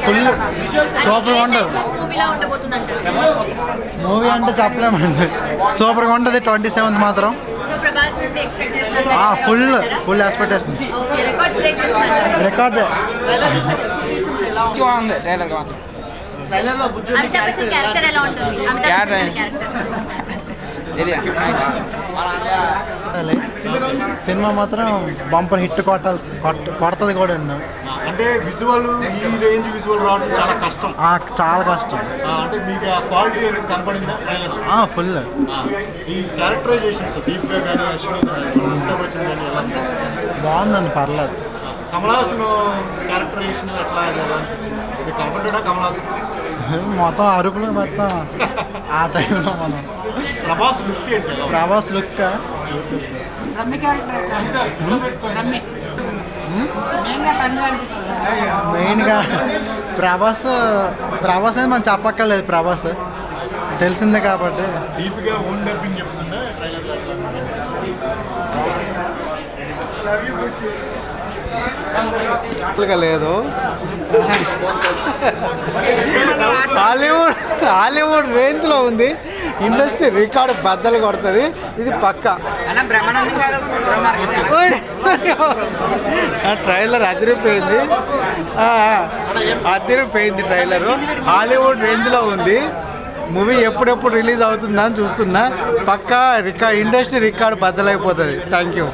Full సూపర్గా ఉంటుంది movie అంటే చెప్పలేమండి. సూపర్గా ఉంటుంది. 27th మాత్రం ఫుల్ ఎక్స్పెక్టేషన్స్. రికార్డ్ సినిమా మాత్రం బంపర్ హిట్ కొడుతుంది కూడా. అంటే విజువల్ ఈ రేంజ్ విజువల్ రావడం చాలా కష్టం. చాలా కష్టం. అంటే మీకు ఆ క్వాలిటీ అనేది కనపడిందా? ఫుల్. ఈ క్యారెక్టరైజేషన్స్ దీపికా కానీ అశ్విని అమితాబ్ బచ్చన్ కానీ ఎలా బాగుందండి, పర్లేదు. కమల్ హాసన్ క్యారెక్టరైజేషన్ ఎట్లా అనిపించింది? మీకు కనపడ్డా కమల్ హాసన్? మొత్తం అరుపులు మొత్తం ఆ టైంలో మనం. ప్రభాస్ లుక్ ఏంటి? ప్రభాస్ లుక్ మెయిన్గా ప్రభాస్ అనేది మనం చెప్పక్కర్లేదు. ప్రభాస్ తెలిసిందే కాబట్టి. డీప్గా ఓన్ డబ్బింగ్ చెప్తుందా లేదు. హాలీవుడ్ రేంజ్లో ఉంది. ఇండస్ట్రీ రికార్డు బద్దలు కొడుతుంది, ఇది పక్క. ట్రైలర్ అదిరిపోయింది ట్రైలరు. హాలీవుడ్ రేంజ్లో ఉంది మూవీ. ఎప్పుడెప్పుడు రిలీజ్ అవుతుందని చూస్తున్నా. పక్కా ఇండస్ట్రీ రికార్డు బద్దలైపోతుంది. Thank you.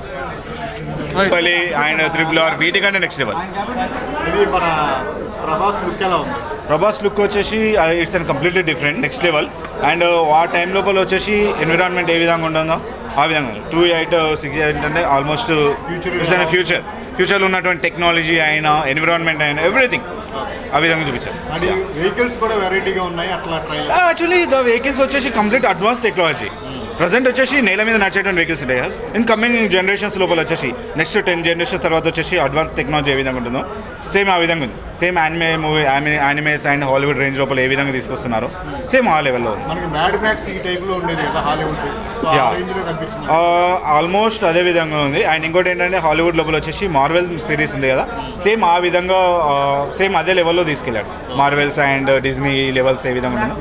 అండ్ RRR వీటికంటే నెక్స్ట్ లెవెల్. ఇది మన ప్రభాస్ లుక్ ఎలా ఉంది? ప్రభాస్ లుక్ వచ్చేసి it's and completely different, next level. And ఆ టైం లోపల వచ్చేసి ఎన్విరాన్మెంట్ ఏ విధంగా ఉంటుందో ఆ విధంగా 28, 68 అంటే ఆల్మోస్ట్ ఇట్స్ అండ్ ఫ్యూచర్లో ఉన్నటువంటి టెక్నాలజీ అయినా ఎన్విరాన్మెంట్ అయినా ఎవ్రీథింగ్ ఆ విధంగా చూపించారు. వెహికల్స్ కూడా వెరైటీగా ఉన్నాయి అట్లా. యాక్చువల్లీ ద వెహికల్స్ వచ్చేసి కంప్లీట్ అడ్వాన్స్ టెక్నాలజీ. ప్రజెంట్ వచ్చేసి నేల మీద నడిచేటువంటి వెహికల్స్ ఉంటాయి కదా. ఇన్ కమింగ్ జనరేషన్స్ లోపల వచ్చేసి నెక్స్ట్ 10 జనరేషన్స్ తర్వాత వచ్చేసి అడ్వాన్స్ టెక్నాలజీ ఏ విధంగా ఉంటుందో సేమ్ ఆ విధంగా ఉంది. Same animes and Hollywood range లోపల ఏ విధంగా తీసుకొస్తున్నారో సేమ్ ఆ లెవెల్లో ఉంది. ఆల్మోస్ట్ అదే విధంగా ఉంది. అండ్ ఇంకోటి ఏంటంటే హాలీవుడ్ లోపల వచ్చేసి మార్వెల్ సిరీస్ ఉంది కదా, సేమ్ ఆ విధంగా సేమ్ అదే లెవెల్లో తీసుకెళ్ళాడు. మార్వెల్స్ అండ్ డిజ్నీ లెవెల్స్ ఏ విధంగా ఉంటుందో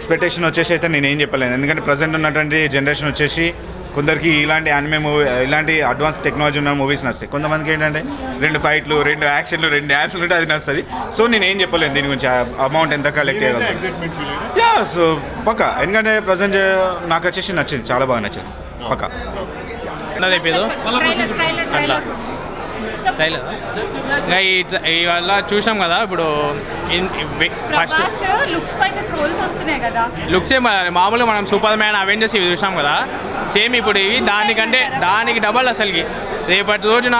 ఎక్స్పెక్టేషన్ వచ్చేసి అయితే నేనేం చెప్పలేను. ఎందుకంటే ప్రజెంట్ ఉన్నటువంటి జనరేషన్ వచ్చేసి కొందరికి ఇలాంటి యానిమే మూవీ, ఇలాంటి అడ్వాన్స్ టెక్నాలజీ ఉన్న మూవీస్ నస్తాయి. కొంతమందికి ఏంటంటే 2 ఫైట్లు, 2 యాక్షన్లు, 2 డ్యాన్స్లు ఉంటే అది నస్తుంది. సో నేనేం చెప్పలేను దీని గురించి అమౌంట్ ఎంత కలెక్ట్ చేయగలను. సో పక్కా, ఎందుకంటే ప్రజెంట్ నాకు వచ్చేసి నచ్చింది, చాలా బాగా నచ్చింది పక్కా. ఇవాళ చూసాం కదా. ఇప్పుడు ఫస్ట్ లుక్స్ మామూలుగా మనం సూపర్ మ్యాన్, అవెంజర్స్ ఇవి చూసాం కదా. సేమ్ ఇప్పుడు ఇవి దానికి డబల్. అసలుకి రేపటి రోజున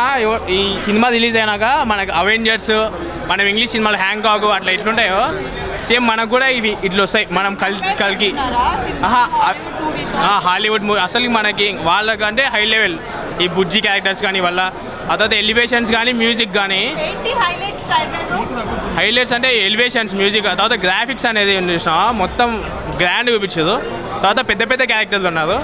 ఈ సినిమా రిలీజ్ అయినాక మనకు అవెంజర్స్, మనం ఇంగ్లీష్ సినిమాలు హ్యాంకాక్ అట్లా ఎట్లుంటాయో సేమ్ మనకు కూడా ఇవి ఇట్లా వస్తాయి. మనం కలికి హాలీవుడ్ మూవీ అసలు మనకి వాళ్ళకంటే హై లెవెల్. ఈ బుజ్జి క్యారెక్టర్స్ కానీ వాళ్ళ ఆ తర్వాత ఎలివేషన్స్ కానీ మ్యూజిక్ కానీ హైలైట్స్ అంటే ఎలివేషన్స్, మ్యూజిక్, తర్వాత గ్రాఫిక్స్ అనేది మొత్తం గ్రాండ్ చూపించదు. తర్వాత పెద్ద పెద్ద క్యారెక్టర్లు ఉన్నారు,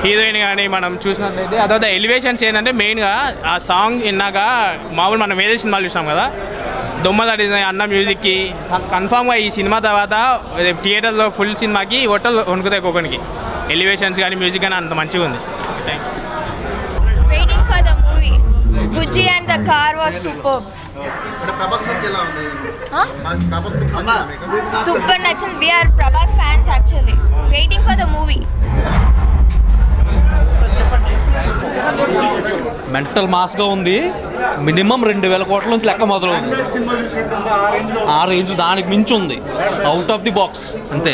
హీరోయిన్ కానీ మనం చూసినట్లయితే. ఆ తర్వాత ఎలివేషన్స్ ఏంటంటే మెయిన్గా ఆ సాంగ్ విన్నాక మామూలు మనం వేరే సినిమాలు చూసాం కదా, దొమ్మల డిజైన్ అన్న మ్యూజిక్కి కన్ఫామ్గా ఈ సినిమా తర్వాత థియేటర్లో ఫుల్ సినిమాకి హోటల్ వణుకుతాయి ఒక్కొక్కరికి. ఎలివేషన్స్ కానీ మ్యూజిక్ కానీ అంత మంచిగా ఉంది. Waiting for the movie. Bujji and the car was superb. Super nachin. We are Prabhas fans actually. Waiting for the movie. Mental మాస్గా ఉంది. మినిమం 2,000 కోట్ల నుంచి లెక్క మొదలవుతుంది. ఆ రేంజ్ దానికి మించి ఉంది. అవుట్ ఆఫ్ ది బాక్స్ అంతే.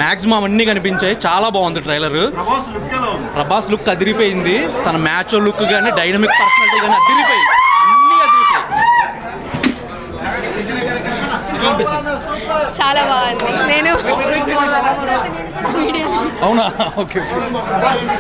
మ్యాక్సిమం అన్నీ కనిపించాయి. చాలా బాగుంది ట్రైలర్. ప్రభాస్ లుక్ అదిరిపోయింది. తన మ్యాచ్ లుక్ కానీ డైనమిక్ పర్సనాలిటీ కానీ అదిరిపోయి అన్నీ అదిరిపోయి. చాలా బాగుంది. నేను అవునా? ఓకే.